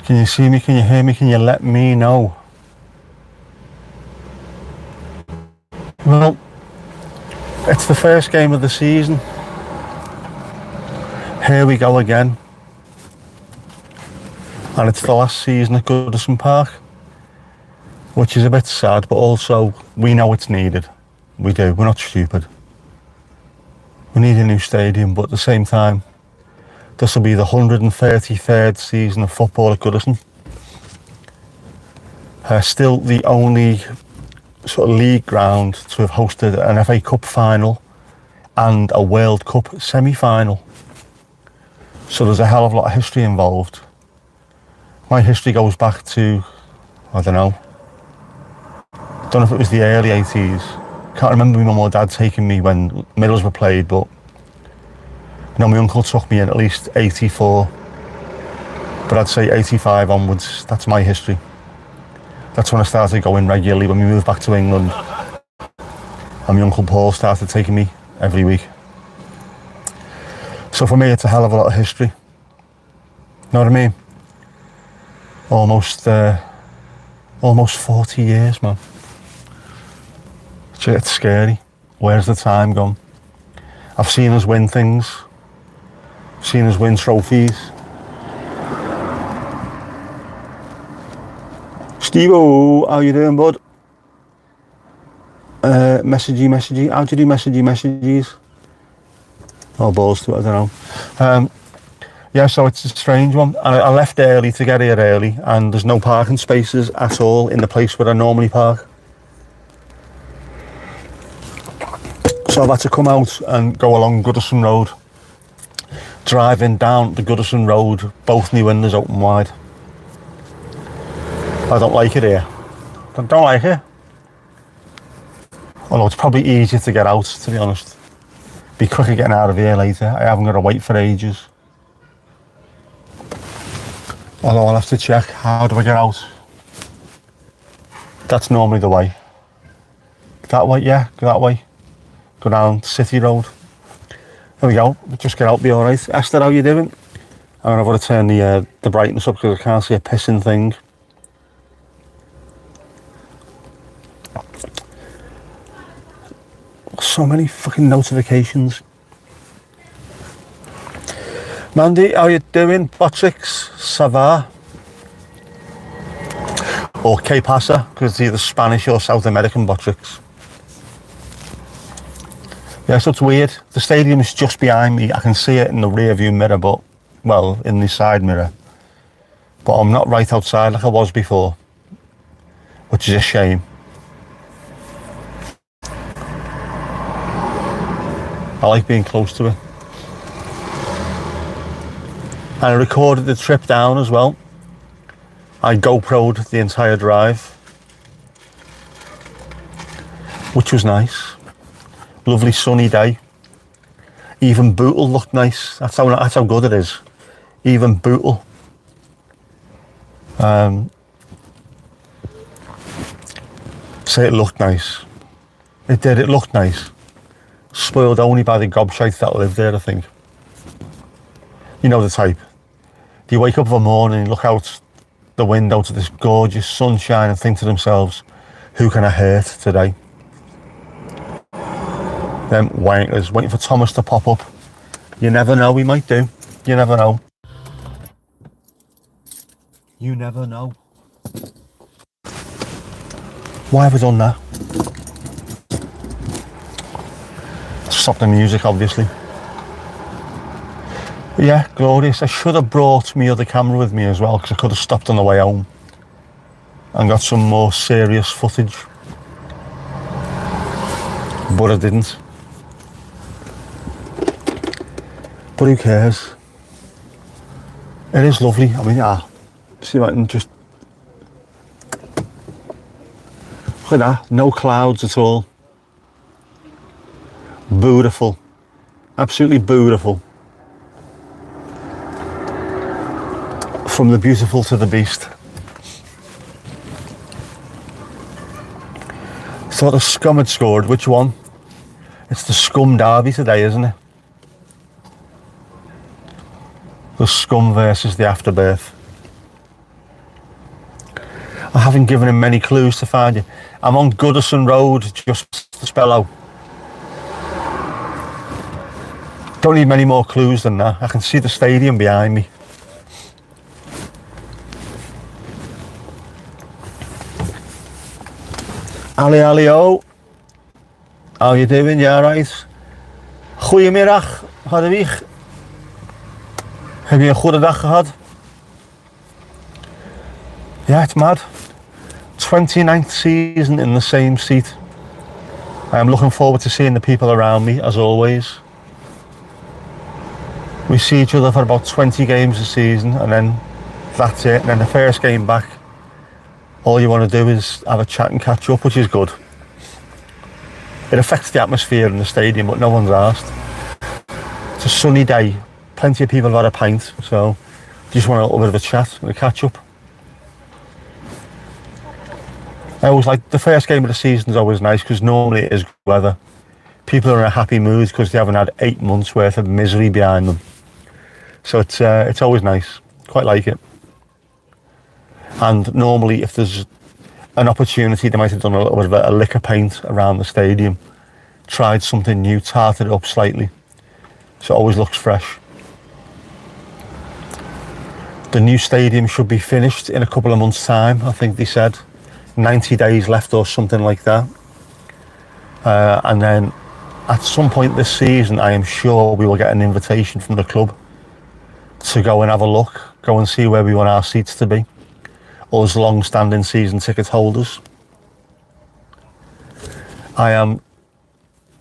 Can you see me? Can you hear me? Can you let me know? Well, it's the first game of the season. Here we go again. And it's the last season at Goodison Park, which is a bit sad, but also we know it's needed. We do. We're not stupid. We need a new stadium, but at the same time, this will be the 133rd season of football at Goodison. Still the only sort of league ground to have hosted an FA Cup final and a World Cup semi-final. So there's a hell of a lot of history involved. My history goes back to, I don't know if it was the early 80s. Can't remember my mum or dad taking me when Middlesbrough played, but I know my uncle took me in at least 84. But I'd say 85 onwards, that's my history. That's when I started going regularly when we moved back to England. And my Uncle Paul started taking me every week. So for me, it's a hell of a lot of history. Know what I mean? Almost 40 years, man. It's scary. Where's the time gone? I've seen us win things. Seen us win trophies. Steve-o, how you doing, bud? Messagey. How do you do messages? Oh, balls to it, I don't know. Yeah, so it's a strange one. And I left early to get here early, and there's no parking spaces at all in the place where I normally park. So I've had to come out and go along Goodison Road. Driving down the Goodison Road, both my windows open wide. I don't like it here. I don't like it. Although it's probably easier to get out, to be honest. Be quicker getting out of here later. I haven't got to wait for ages. Although I'll have to check, how do I get out? That's normally the way. That way, yeah, go that way. Go down City Road. There we go, just get out, be alright. Esther, how you doing? I'm going to turn the brightness up because I can't see a pissing thing. So many fucking notifications. Mandy, how you doing? Botrix, Sava. Or Que Pasa, because it's either Spanish or South American Botrix. Yeah, so it's weird. The stadium is just behind me. I can see it in the rear view mirror, but, well, in the side mirror. But I'm not right outside like I was before, which is a shame. I like being close to it. And I recorded the trip down as well. I GoPro'd the entire drive, which was nice. Lovely sunny day. Even Bootle looked nice. That's how good it is. Even Bootle. Say it looked nice. It did, it looked nice. Spoiled only by the gobshites that live there, I think. You know the type. You wake up of a morning and look out the window to this gorgeous sunshine and think to themselves, who can I hurt today? Them wankers waiting for Thomas to pop up. You never know, we might do. You never know. You never know. Why have I done that? Stop the music, obviously. But yeah, glorious. I should have brought my other camera with me as well, because I could have stopped on the way home and got some more serious footage. But I didn't. But who cares? It is lovely. I mean, see if I can just... Look at that. No clouds at all. Beautiful. Absolutely beautiful. From the beautiful to the beast. Thought the Scum had scored. Which one? It's the Scum derby today, isn't it? The Scum versus the Afterbirth. I haven't given him many clues to find you. I'm on Goodison Road, just to spell out. Don't need many more clues than that. I can see the stadium behind me. Ali Ali-o. How you doing? You alright? Goedemiddag, Hadewig. Heb je een goede dag gehad? Yeah, it's mad. 29th season in the same seat. I am looking forward to seeing the people around me, as always. We see each other for about 20 games a season, and then that's it. And then the first game back, all you want to do is have a chat and catch up, which is good. It affects the atmosphere in the stadium, but no one's asked. It's a sunny day. Plenty of people have had a pint, so just want a little bit of a chat and a catch up. I always like the first game of the season is always nice because normally it is good weather. People are in a happy mood because they haven't had 8 months worth of misery behind them. So it's always nice. Quite like it. And normally if there's an opportunity, they might have done a little bit of a lick of paint around the stadium, tried something new, tarted it up slightly, so it always looks fresh. The new stadium should be finished in a couple of months' time, I think they said. 90 days left or something like that. And then at some point this season, I am sure we will get an invitation from the club to go and have a look, go and see where we want our seats to be. Us long-standing season ticket holders. I am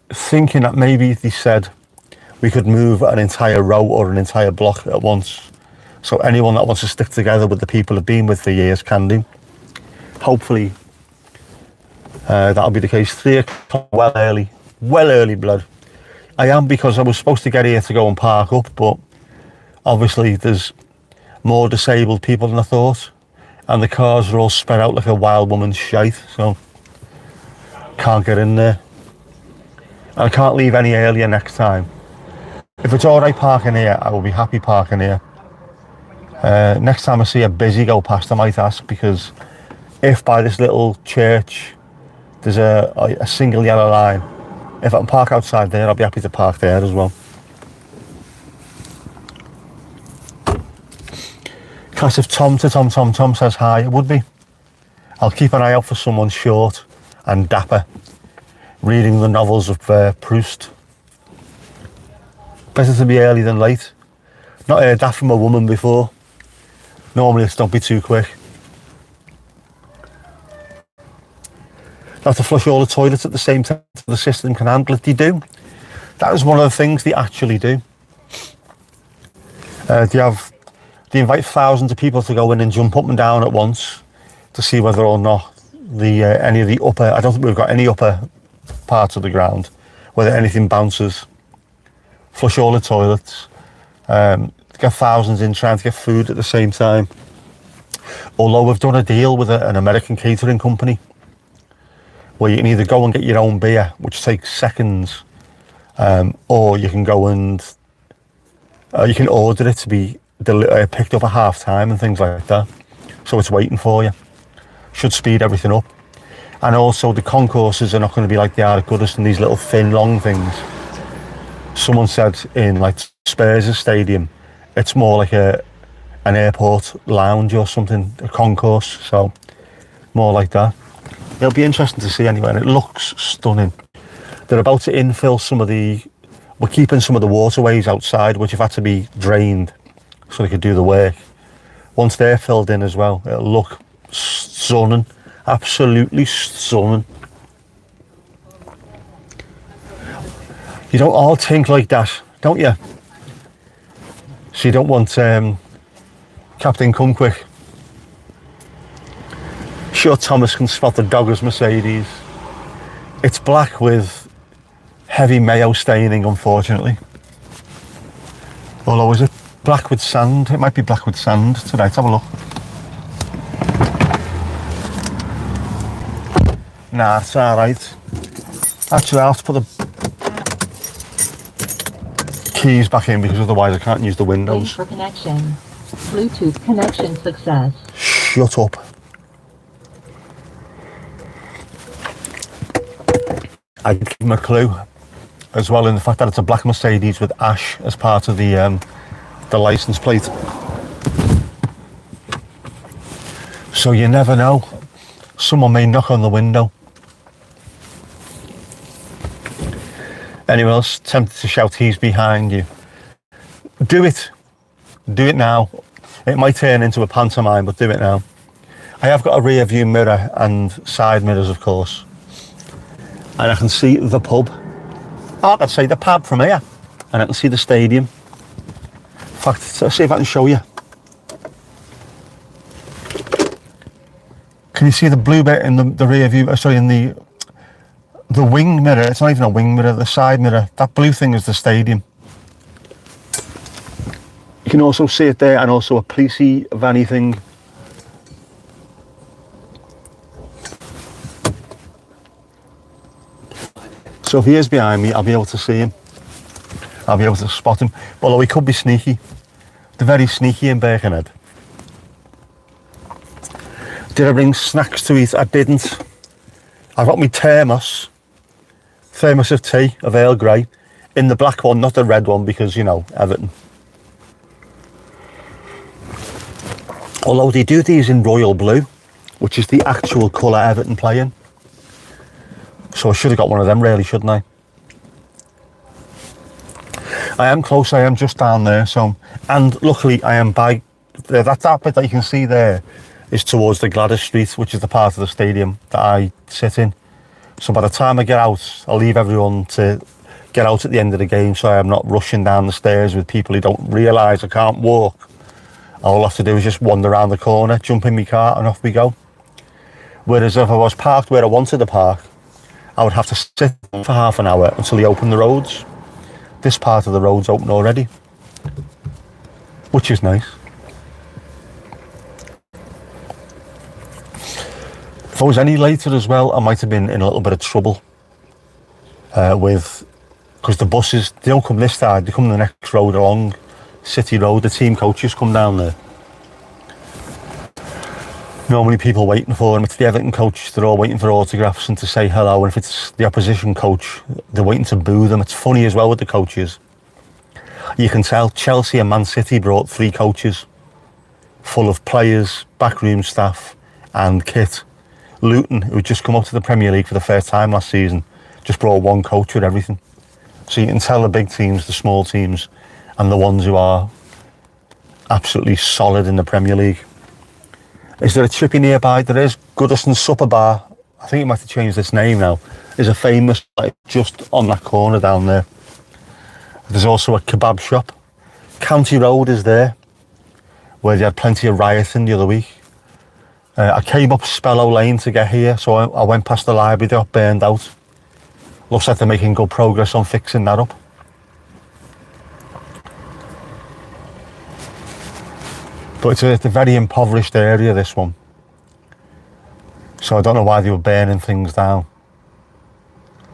thinking that maybe they said we could move an entire row or an entire block at once. So anyone that wants to stick together with the people they've been with for years can do. Hopefully that'll be the case. 3 o'clock, well early blood. I am, because I was supposed to get here to go and park up, but obviously there's more disabled people than I thought, and the cars are all spread out like a wild woman's shite, so can't get in there. And I can't leave any earlier next time. If it's alright parking here, I will be happy parking here. Next time I see a busy go past, I might ask, because if by this little church there's a single yellow line, if I can park outside there, I'll be happy to park there as well. Class of Tom to Tom says hi, it would be. I'll keep an eye out for someone short and dapper, reading the novels of Proust. Better to be early than late. Not heard that from a woman before. Normally it's don't be too quick. Have to flush all the toilets at the same time so the system can handle it. They do. That is one of the things they actually do. They invite thousands of people to go in and jump up and down at once to see whether or not any of the upper, I don't think we've got any upper parts of the ground, whether anything bounces. Flush all the toilets. Get thousands in trying to get food at the same time. Although we've done a deal with an American catering company where you can either go and get your own beer, which takes seconds, or you can go and you can order it to be picked up at half time and things like that. So it's waiting for you. Should speed everything up. And also the concourses are not going to be like they are at Goodison, these little thin, long things. Someone said in like Spurs' stadium, it's more like an airport lounge or something, a concourse, so more like that. It'll be interesting to see anyway, and it looks stunning. They're about to infill we're keeping some of the waterways outside, which have had to be drained so they could do the work. Once they're filled in as well, it'll look stunning, absolutely stunning. You don't all think like that, don't you? So you don't want Captain Come Quick. Sure, Thomas can spot the Dogger's Mercedes. It's black with heavy mayo staining, unfortunately. Although, is it black with sand? It might be black with sand today. Let's have a look. Nah, it's alright. Actually, I'll have to put the keys back in because otherwise I can't use the windows. For connection. Bluetooth connection success. Shut up. I give them a clue as well in the fact that it's a black Mercedes with ash as part of the license plate. So you never know. Someone may knock on the window. Anyone else tempted to shout, he's behind you? Do it. Do it now. It might turn into a pantomime, but do it now. I have got a rear view mirror and side mirrors, of course. And I can see the pub. I can see the pub from here. And I can see the stadium. In fact, let's see if I can show you. Can you see the blue bit in the rear view? Sorry, in the wing mirror. It's not even a wing mirror, the side mirror. That blue thing is the stadium. You can also see it there, and also a policey vanny thing. So if he is behind me, I'll be able to see him. I'll be able to spot him. Although he could be sneaky. They're very sneaky in Birkenhead. Did I bring snacks to eat? I didn't. I've got my thermos of tea, of Earl Grey, in the black one, not the red one, because, you know, Everton. Although they do these in royal blue, which is the actual colour Everton play in. So I should have got one of them, really, shouldn't I? I am close, I am just down there, so... And luckily, I am by... That bit that you can see there is towards the Gladys Street, which is the part of the stadium that I sit in. So by the time I get out, I'll leave everyone to get out at the end of the game, so I'm not rushing down the stairs with people who don't realise I can't walk. All I have to do is just wander around the corner, jump in my car, and off we go. Whereas if I was parked where I wanted to park, I would have to sit for half an hour until they open the roads. This part of the road's open already, which is nice. If I was any later as well, I might have been in a little bit of trouble because the buses, they don't come this side, they come the next road along, City Road. The team coaches come down there. Normally people waiting for them. It's the Everton coach, they're all waiting for autographs and to say hello. And if it's the opposition coach, they're waiting to boo them. It's funny as well with the coaches. You can tell Chelsea and Man City brought 3 coaches full of players, backroom staff and kit. Luton, who had just come up to the Premier League for the first time last season, just brought 1 coach with everything. So you can tell the big teams, the small teams, and the ones who are absolutely solid in the Premier League. Is there a chippy nearby? There is. Goodison's Supper Bar, I think it might have changed its name now, is a famous, like, just on that corner down there. There's also a kebab shop. County Road is there, where they had plenty of rioting the other week. I came up Spellow Lane to get here, so I went past the library, they got burned out. Looks like they're making good progress on fixing that up. But it's a very impoverished area, this one. So I don't know why they were burning things down.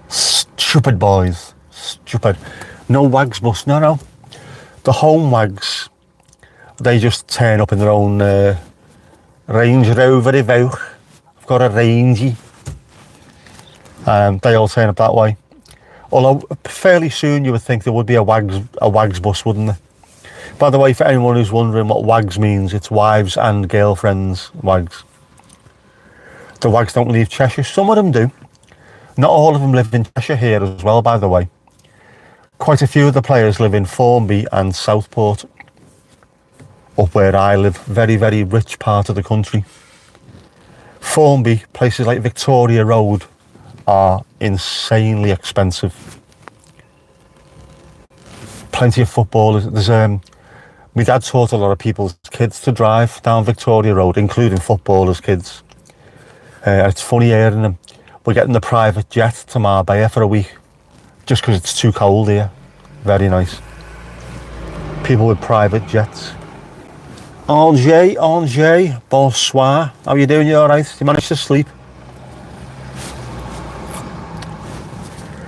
Stupid boys. Stupid. No wags bus, no. The home wags, they just turn up in their own Range Rover Evoque. I've got a Rangy. They all turn up that way. Although fairly soon you would think there would be a wags bus, wouldn't there? By the way, for anyone who's wondering what wags means, it's wives and girlfriends wags. The wags don't leave Cheshire. Some of them do. Not all of them live in Cheshire here as well, by the way. Quite a few of the players live in Formby and Southport. Up where I live, very, very rich part of the country. Formby, places like Victoria Road, are insanely expensive. Plenty of footballers. There's my dad taught a lot of people's kids to drive down Victoria Road, including footballers' kids. It's funny hearing them. We're getting the private jet to Marbella for a week, just because it's too cold here. Very nice. People with private jets. Angers, bonsoir. How you doing? You all right? You managed to sleep?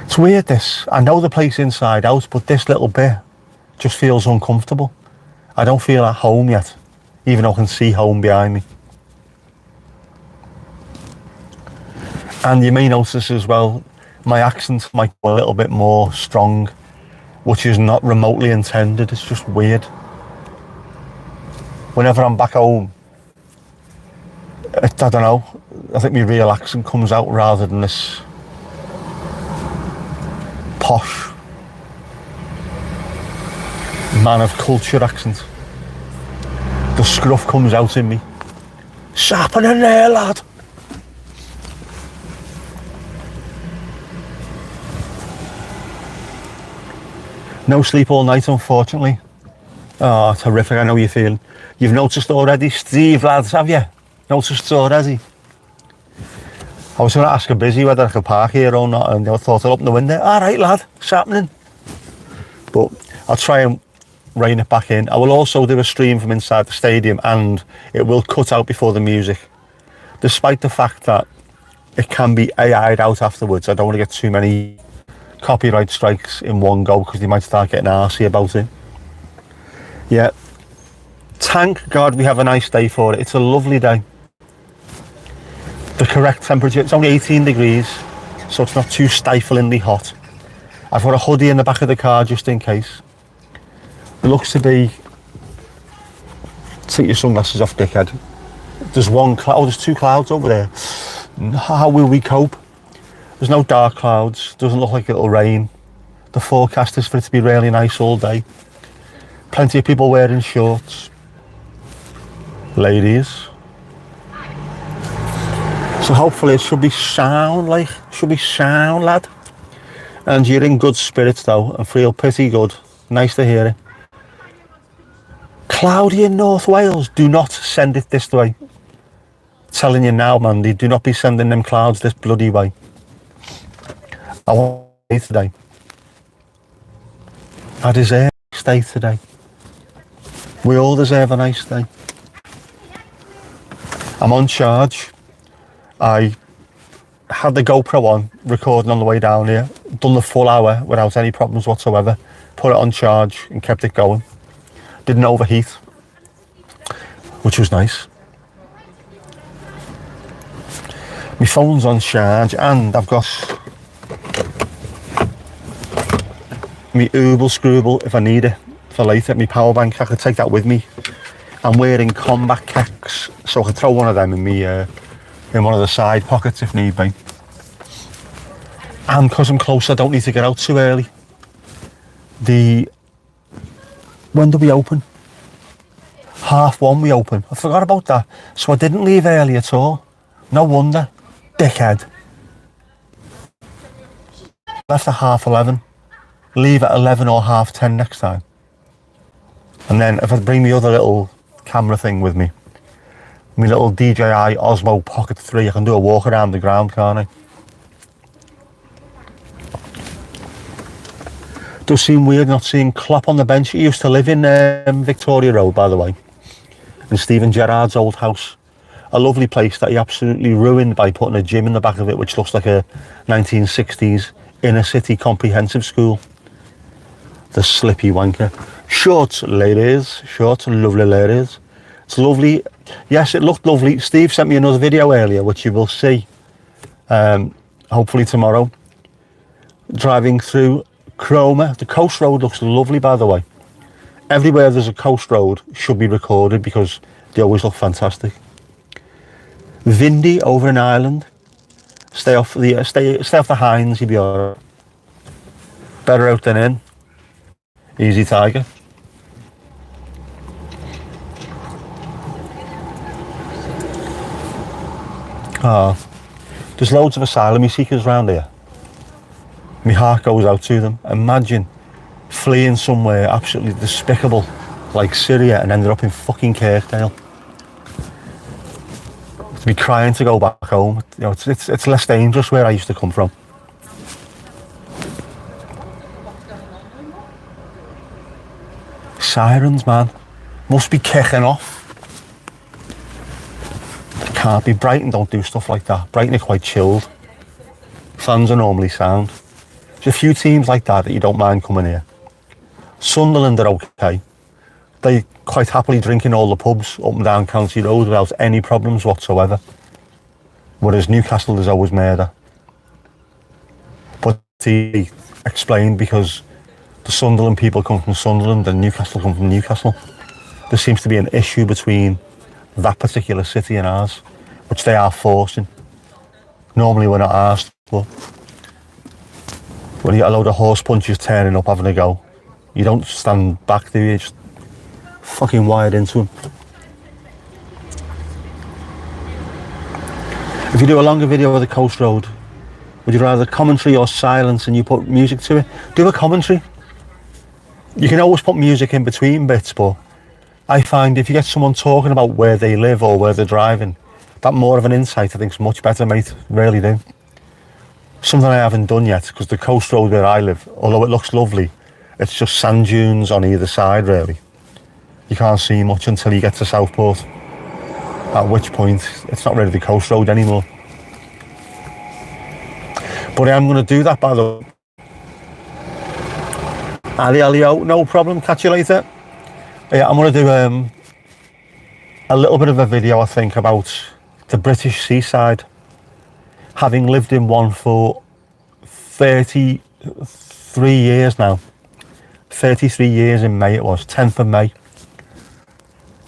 It's weird, this. I know the place inside out, but this little bit just feels uncomfortable. I don't feel at home yet, even though I can see home behind me. And you may notice as well, my accent might be a little bit more strong, which is not remotely intended. It's just weird. Whenever I'm back home, I don't know, I think my real accent comes out rather than this posh man of culture accent. The scruff comes out in me. Sapping in there, lad. No sleep all night, unfortunately. Oh, terrific. I know you're feeling. You've noticed already, Steve, lads, have you? Noticed already? I was going to ask a busy whether I could park here or not, and I thought I'd open the window. All right, lad, it's happening. But I'll try and rein it back in. I will also do a stream from inside the stadium, and it will cut out before the music. Despite the fact that it can be AI'd out afterwards, I don't want to get too many copyright strikes in one go because they might start getting arsey about it. Yeah. Thank God we have a nice day for it. It's a lovely day. The correct temperature, it's only 18 degrees, so it's not too stiflingly hot. I've got a hoodie in the back of the car just in case. It looks to be... Take your sunglasses off, dickhead. There's one cloud, oh, there's two clouds over there. How will we cope? There's no dark clouds, doesn't look like it'll rain. The forecast is for it to be really nice all day. Plenty of people wearing shorts. Ladies. So hopefully it should be sound, lad. And you're in good spirits though, and feel pretty good. Nice to hear it. Cloudy in North Wales, do not send it this way. Telling you now, Mandy, do not be sending them clouds this bloody way. I want to stay today. I deserve a nice day today. We all deserve a nice day. I'm on charge. I had the GoPro on, recording on the way down here, done the full hour without any problems whatsoever, put it on charge and kept it going. Didn't overheat, which was nice. My phone's on charge and I've got my Uber Screwball if I need it for later. My power bank, I could take that with me. I'm wearing combat kicks, so I could throw one of them in me in one of the side pockets if need be. And because I'm close, I don't need to get out too early. When do we open? 1:30 we open. I forgot about that. So I didn't leave early at all. No wonder. Dickhead. Left at 11:30. Leave at 11 or 10:30 next time. And then if I bring the other little camera thing with me, my little DJI Osmo Pocket 3, I can do a walk around the ground, can't I? Does seem weird not seeing Klopp on the bench. He used to live in Victoria Road, by the way, in Stephen Gerrard's old house. A lovely place that he absolutely ruined by putting a gym in the back of it, which looks like a 1960s inner city comprehensive school. The slippy wanker. Short, ladies. Short, lovely ladies. It's lovely. Yes, it looked lovely. Steve sent me another video earlier, which you will see, hopefully tomorrow. Driving through Cromer. The coast road looks lovely, by the way. Everywhere there's a coast road should be recorded because they always look fantastic. Vindy over in Ireland. Stay off the Hines, you'll be alright. Better out than in. Easy tiger. There's loads of asylum seekers around here. My heart goes out to them. Imagine fleeing somewhere absolutely despicable like Syria and ended up in fucking Kirkdale. To be crying to go back home. You know, it's less dangerous where I used to come from. Sirens, man. Must be kicking off. It can't be. Brighton don't do stuff like that. Brighton are quite chilled. Fans are normally sound. There's a few teams like that you don't mind coming here. Sunderland are okay. They quite happily drink in all the pubs up and down County Road without any problems whatsoever. Whereas Newcastle, there's always murder. easily explained because the Sunderland people come from Sunderland and Newcastle come from Newcastle. There seems to be an issue between that particular city and ours, which they are forcing. Normally we're not asked, but when you get a load of horse punches turning up having a go, you don't stand back, do you? You're just fucking wired into them. If you do a longer video of the coast road, would you rather commentary or silence and you put music to it? Do a commentary. You can always put music in between bits, but I find if you get someone talking about where they live or where they're driving, that more of an insight I think is much better, mate. Really do. Something I haven't done yet, because the coast road where I live, although it looks lovely, it's just sand dunes on either side, really. You can't see much until you get to Southport, at which point it's not really the coast road anymore. But I am going to do that, by the way. Ali, no problem, catch you later. Yeah, I'm going to do a little bit of a video, I think, about the British seaside. Having lived in one for 33 years now. 33 years in May it was, 10th of May.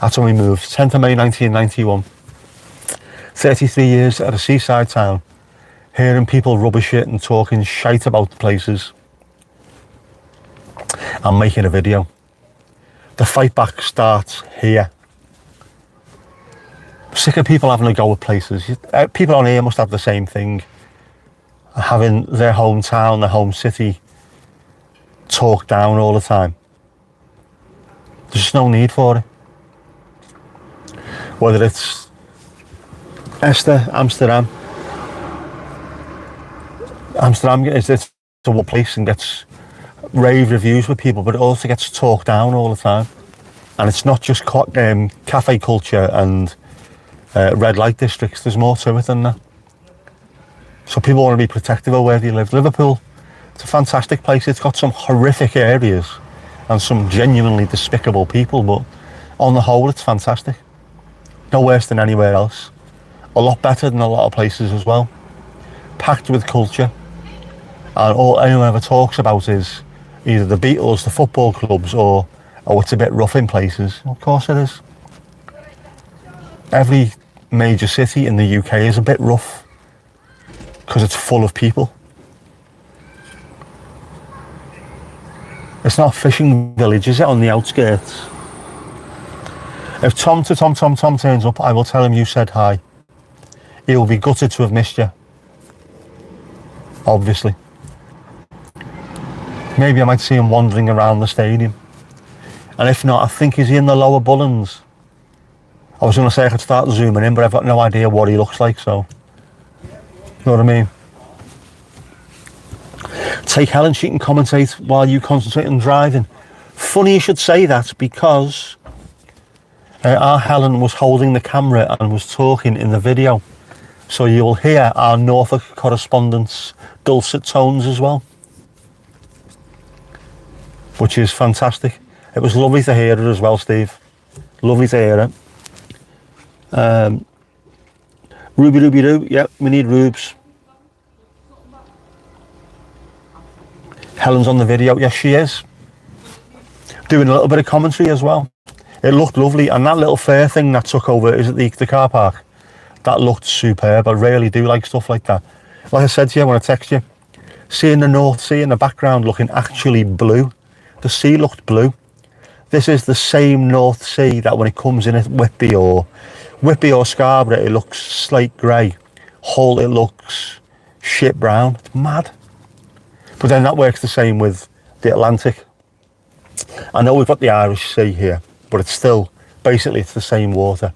That's when we moved, 10th of May 1991. 33 years at a seaside town, hearing people rubbish it and talking shite about the places. I'm making a video. The fight back starts here. Sick of people having a go at places. People on here must have the same thing. Having their hometown, their home city talked down all the time. There's just no need for it. Whether it's Amsterdam is it's a one place and gets rave reviews with people, but it also gets talked down all the time. And it's not just cafe culture and red light districts. There's more to it than that. So people want to be protective of where they live. Liverpool, it's a fantastic place. It's got some horrific areas and some genuinely despicable people, but on the whole it's fantastic. No worse than anywhere else. A lot better than a lot of places as well. Packed with culture. And all anyone ever talks about is either the Beatles, the football clubs, or it's a bit rough in places. Of course it is. Every major city in the UK is a bit rough because it's full of people. It's not a fishing village, is it, on the outskirts? If Tom turns up, I will tell him you said hi. He will be gutted to have missed you. Obviously. Maybe I might see him wandering around the stadium. And if not, I think he's in the lower Bullens. I was going to say I could start zooming in, but I've got no idea what he looks like, so... You know what I mean? Take Helen, she can commentate while you concentrate on driving. Funny you should say that, because our Helen was holding the camera and was talking in the video. So you'll hear our Norfolk correspondent's dulcet tones as well. Which is fantastic. It was lovely to hear her as well, Steve. Lovely to hear her. Ruby Roo, yep, we need Rubes. Helen's on the video, yes she is. Doing a little bit of commentary as well. It looked lovely, and that little fair thing that took over, is it the car park? That looked superb. I really do like stuff like that. Like I said to you when I text you, seeing the North Sea in the background looking actually blue. The sea looked blue. This is the same North Sea that when it comes in at Whitby or Scarborough, it looks slate grey. Hull, it looks shit brown. It's mad. But then that works the same with the Atlantic. I know we've got the Irish Sea here, but it's still, basically it's the same water.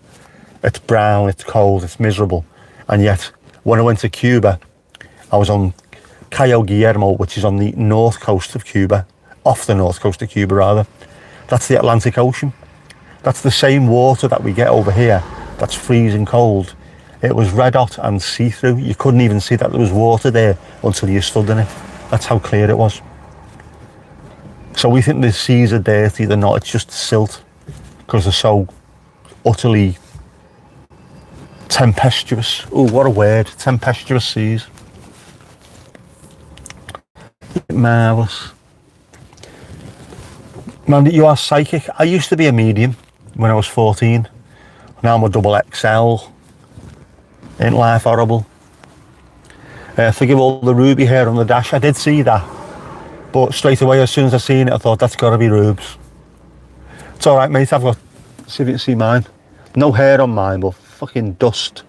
It's brown, it's cold, it's miserable. And yet, when I went to Cuba, I was on Cayo Guillermo, which is on the north coast of Cuba. Off the north coast of Cuba, rather. That's the Atlantic Ocean. That's the same water that we get over here. That's freezing cold. It was red hot and see-through. You couldn't even see that there was water there until you stood in it. That's how clear it was. So we think the seas are dirty. They're not. It's just silt because they're so utterly tempestuous. Oh, what a word. Tempestuous seas. marvellous. Man, you are psychic. I used to be a medium when I was 14. Now I'm a double XL. Ain't life horrible? Forgive all the ruby hair on the dash. I did see that. But straight away, as soon as I seen it, I thought, that's got to be Rubes. It's all right, mate. I've got... See if you can see mine. No hair on mine, but fucking dust.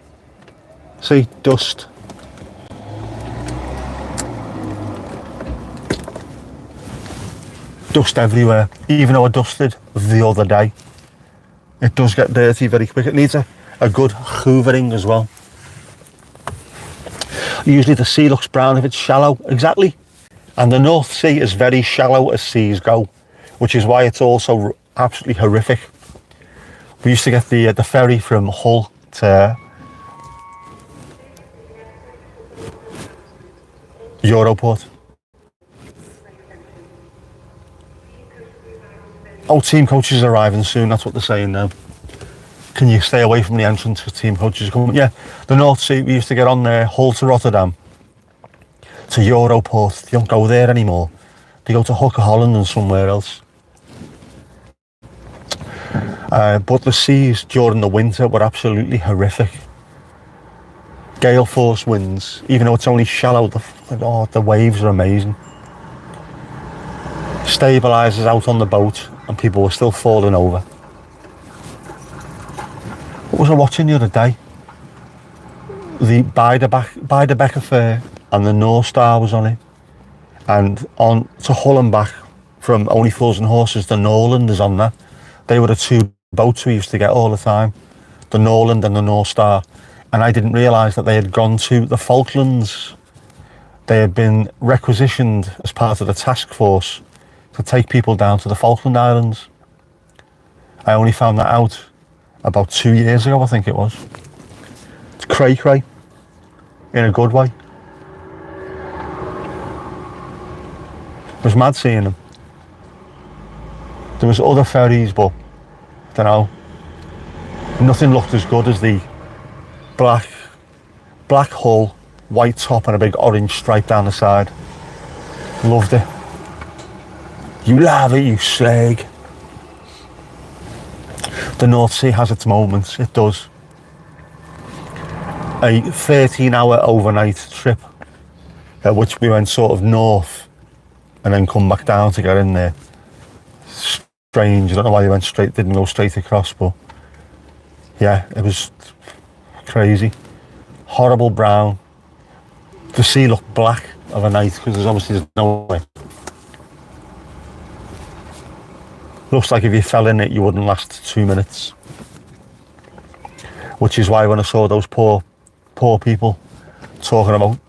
See? Dust. Dust everywhere. Even though I dusted the other day. It does get dirty very quick. It needs a good hoovering as well. Usually the sea looks brown if it's shallow. Exactly. And the North Sea is very shallow as seas go, which is why it's also absolutely horrific. We used to get the ferry from Hull to Europort. Oh, team coaches are arriving soon, that's what they're saying now. Can you stay away from the entrance for team coaches coming? Yeah, the North Sea, we used to get on there, Hull to Rotterdam, to Europort. They don't go there anymore. They go to Hook of Holland and somewhere else. But the seas during the winter were absolutely horrific. Gale force winds, even though it's only shallow, the waves are amazing. Stabilisers out on the boat and people were still falling over. What was I watching the other day? The Beiderbecke affair and the North Star was on it. And on to Hull and back from Only Fools and Horses, the Norland is on there. They were the two boats we used to get all the time. The Norland and the North Star. And I didn't realise that they had gone to the Falklands. They had been requisitioned as part of the task force to take people down to the Falkland Islands. I only found that out about 2 years ago, I think it was. It's cray-cray, in a good way. It was mad seeing them. There was other ferries, but I don't know. Nothing looked as good as the black hull, white top and a big orange stripe down the side. Loved it. You love it, you slag. The North Sea has its moments, it does. A 13-hour overnight trip, at which we went sort of north and then come back down to get in there. Strange, I don't know why they didn't go straight across, but yeah, it was crazy. Horrible brown. The sea looked black of a night because there's no way. Looks like if you fell in it, you wouldn't last 2 minutes. Which is why when I saw those poor people talking about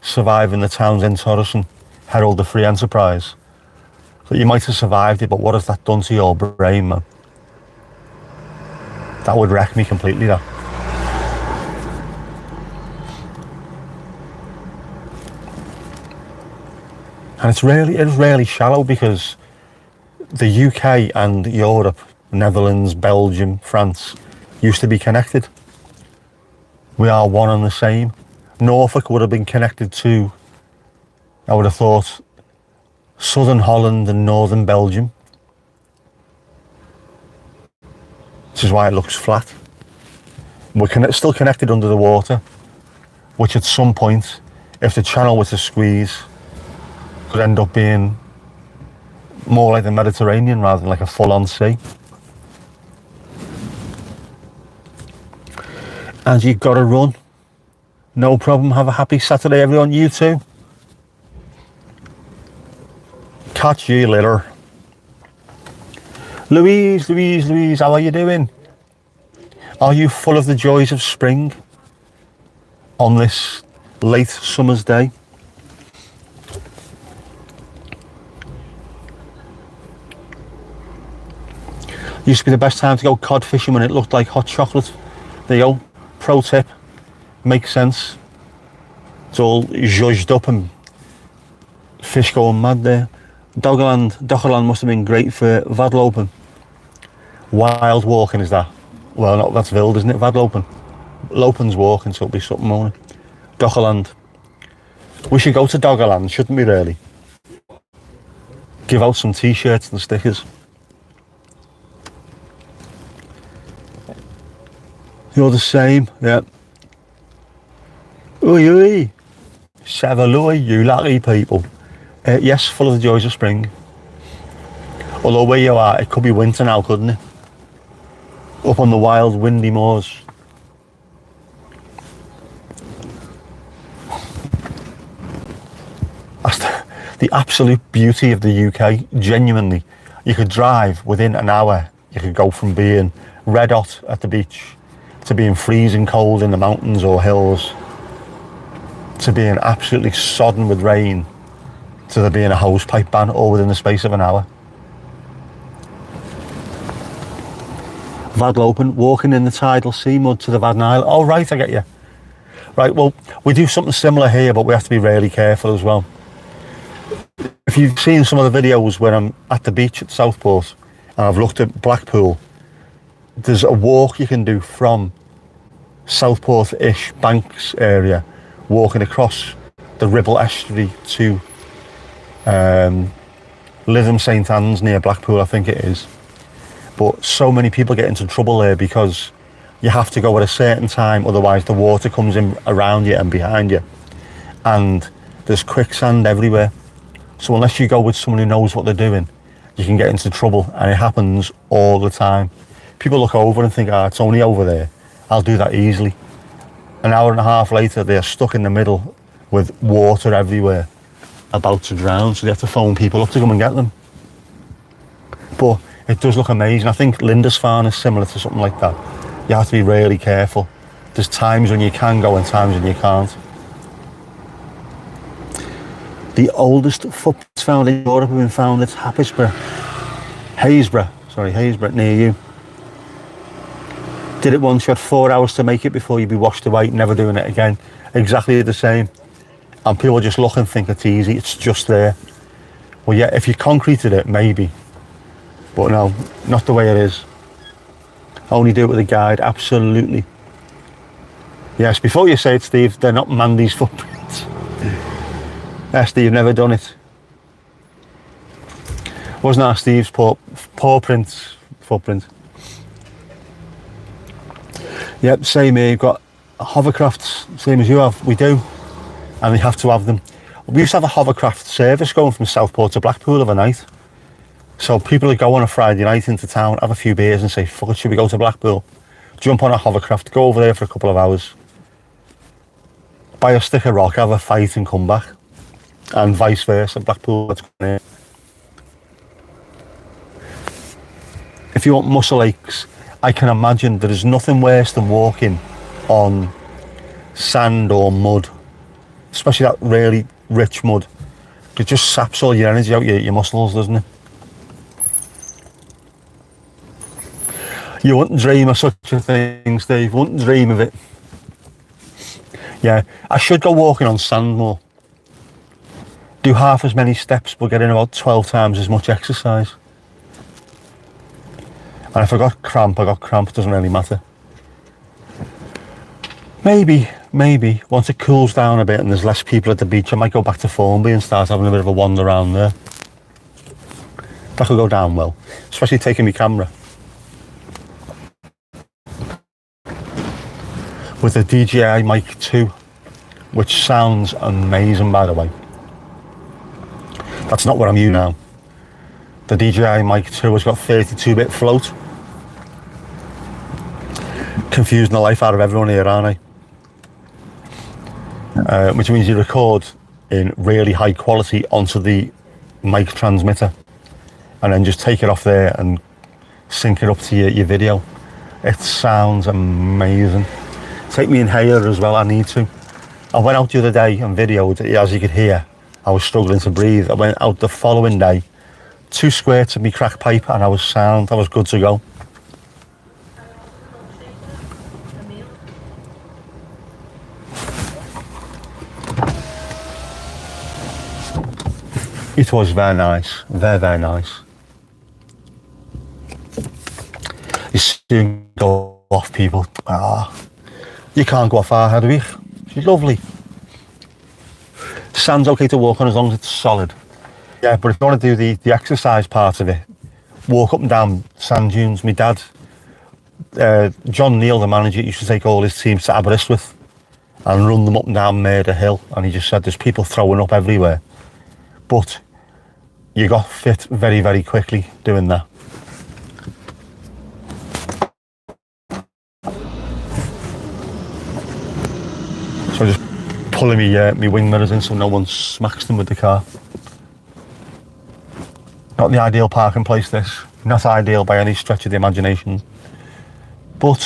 surviving the Townsend Torres and Herald the Free Enterprise, that you might have survived it, but what has that done to your brain, man? That would wreck me completely, that. And it's really shallow because the UK and Europe, Netherlands, Belgium, France, used to be connected. We are one and the same. Norfolk would have been connected to, I would have thought, southern Holland and northern Belgium. Which is why it looks flat. We're still connected under the water, which at some point, if the channel were to squeeze, could end up being more like the Mediterranean rather than like a full-on sea. And you've got to run. No problem. Have a happy Saturday, everyone. You too. Catch you later. Louise, how are you doing? Are you full of the joys of spring on this late summer's day? Used to be the best time to go cod fishing when it looked like hot chocolate. There you go. Pro tip. Makes sense. It's all zhuzhed up and fish going mad there. Doggerland must have been great for vadlopen. Wild walking is that? Well, no, that's wild, isn't it? Vadlopen. Lopen's walking, so it'll be something on it. Doggerland. We should go to Doggerland, shouldn't we really? give out some t-shirts and stickers. You're the same, yeah. Oi, oi. Savaloi, you lucky people. Yes, full of the joys of spring. Although where you are, it could be winter now, couldn't it? Up on the wild, windy moors. That's the absolute beauty of the UK, genuinely. You could drive within an hour. You could go from being red hot at the beach to being freezing cold in the mountains or hills to being absolutely sodden with rain to there being a hosepipe ban all within the space of an hour. Vadlopen, walking in the tidal sea mud to the Vad Nile. Oh, right, I get you. Right, well, we do something similar here, but we have to be really careful as well. If you've seen some of the videos where I'm at the beach at Southport and I've looked at Blackpool, there's a walk you can do from Southport-ish Banks area, walking across the Ribble estuary to Lytham St Anne's near Blackpool, I think it is. But so many people get into trouble there because you have to go at a certain time, otherwise the water comes in around you and behind you. And there's quicksand everywhere. So unless you go with someone who knows what they're doing, you can get into trouble, and it happens all the time. People look over and think, it's only over there. I'll do that easily. An hour and a half later, they're stuck in the middle with water everywhere, about to drown, so they have to phone people up to come and get them. But it does look amazing. I think Lindisfarne is similar to something like that. You have to be really careful. There's times when you can go and times when you can't. The oldest footprints found in Europe have been found at Haysborough, near you. Did it once, you had 4 hours to make it before you'd be washed away, never doing it again. Exactly the same. And people just look and think it's easy, it's just there. Well, yeah, if you concreted it, maybe. But no, not the way it is. Only do it with a guide, absolutely. Yes, before you say it, Steve, they're not Mandy's footprints. Yeah, Steve, never done it. Wasn't that Steve's footprint? Yep, same here. You've got hovercrafts, same as you have. We do, and they have to have them. We used to have a hovercraft service going from Southport to Blackpool overnight. So people would go on a Friday night into town, have a few beers and say, fuck it, should we go to Blackpool? Jump on a hovercraft, go over there for a couple of hours, buy a stick of rock, have a fight and come back. And vice versa, Blackpool. If you want muscle aches, I can imagine there is nothing worse than walking on sand or mud, especially that really rich mud. It just saps all your energy out your muscles, doesn't it? You wouldn't dream of such a thing, Steve. Wouldn't dream of it. Yeah, I should go walking on sand more. Do half as many steps, but get in about 12 times as much exercise. And if I got cramp, it doesn't really matter. Maybe, once it cools down a bit and there's less people at the beach, I might go back to Formby and start having a bit of a wander around there. That could go down well, especially taking my camera. With the DJI Mic 2, which sounds amazing, by the way. That's not what I'm using now. The DJI Mic 2 has got 32-bit float. Confusing the life out of everyone here, aren't I? Which means you record in really high quality onto the mic transmitter and then just take it off there and sync it up to your video. It sounds amazing. Take me inhaler as well, I need to. I went out the other day and videoed, as you could hear, I was struggling to breathe. I went out the following day, 2 squirts of me crack pipe and I was sound, I was good to go. It was very nice, very nice. You soon go off, people. You can't go off our Hedwig. She's lovely. Sand's okay to walk on as long as it's solid. Yeah, but if you want to do the exercise part of it, walk up and down sand dunes. My dad, John Neal, the manager, used to take all his teams to Aberystwyth and run them up and down Murder Hill, and he just said there's people throwing up everywhere, but you got fit very, very quickly doing that. So just pulling me wing mirrors in so no one smacks them with the car. Not the ideal parking place, this. Not ideal by any stretch of the imagination. But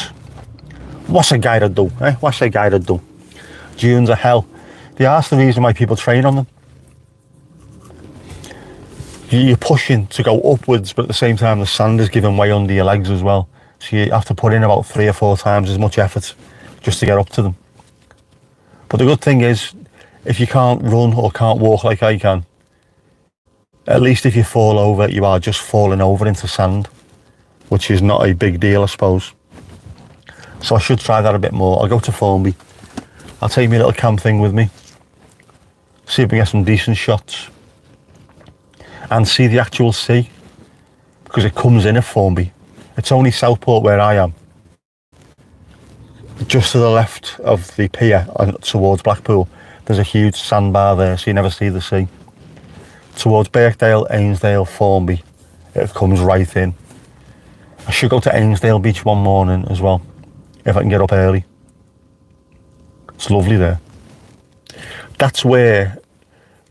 what's a guy to do, eh? What's a guy to do? Dunes are hell. That's the reason why people train on them. You're pushing to go upwards, but at the same time the sand is giving way under your legs as well. So you have to put in about 3 or 4 times as much effort just to get up to them. But the good thing is, if you can't run or can't walk like I can, at least if you fall over, you are just falling over into sand, which is not a big deal, I suppose. So I should try that a bit more. I'll go to Formby. I'll take my little cam thing with me, see if we get some decent shots, and see the actual sea, because it comes in at Formby. It's only Southport where I am. Just to the left of the pier and towards Blackpool, there's a huge sandbar there, so you never see the sea. Towards Birkdale, Ainsdale, Formby, it comes right in. I should go to Ainsdale Beach one morning as well, if I can get up early. It's lovely there. That's where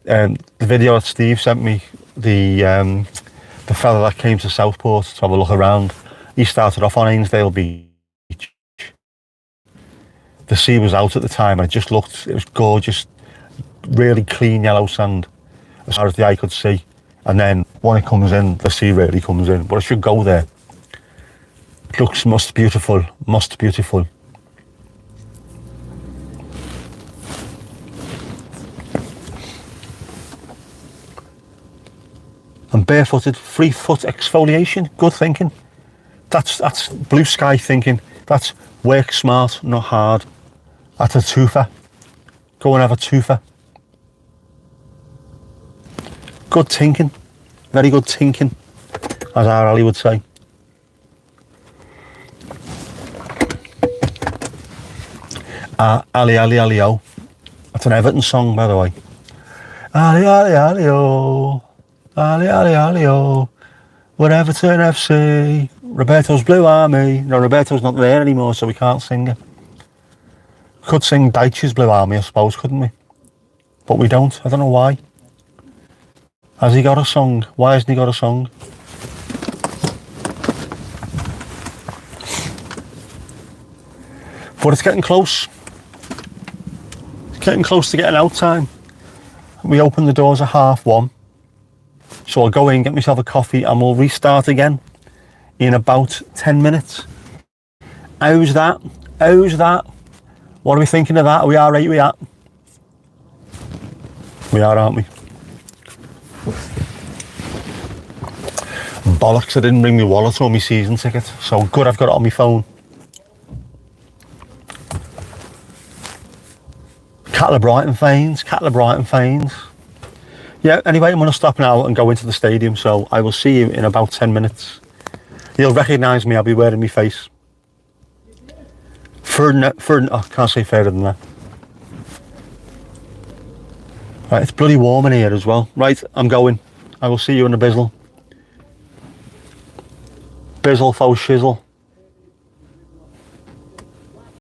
the video that Steve sent me, the fella that came to Southport to have a look around, he started off on Ainsdale Beach. The sea was out at the time and it was gorgeous, really clean yellow sand as far as the eye could see. And then when it comes in, the sea really comes in. But I should go there. It looks most beautiful, most beautiful. And barefooted, 3-foot exfoliation, good thinking. That's blue sky thinking. That's work smart, not hard. That's a twofer. Go and have a twofer. Good thinking, very good thinking, as our Ali would say. Ali, Ali, Ali, oh. That's an Everton song, by the way. Ali, Ali, Ali, oh. Ali, Ali, Ali, oh. We're Everton FC. Roberto's Blue Army. No, Roberto's not there anymore, so we can't sing it. We could sing Dyche's Blue Army, I suppose, couldn't we? But we don't. I don't know why. Has he got a song? Why hasn't he got a song? But it's getting close. It's getting close to getting out time. We open the doors at 1:30. So I'll go in, get myself a coffee, and we'll restart again in about 10 minutes. How's that? How's that? What are we thinking of that? Are we all right with that? We are, aren't we? Bollocks, I didn't bring my wallet or my season ticket. So good, I've got it on my phone. Cattle of Brighton Fanes. Yeah, anyway, I'm going to stop now and go into the stadium, so I will see you in about 10 minutes. You'll recognise me, I'll be wearing my face. I can't say further than that. Right, it's bloody warm in here as well. Right, I'm going. I will see you in the bizzle. Bizzle, faux shizzle.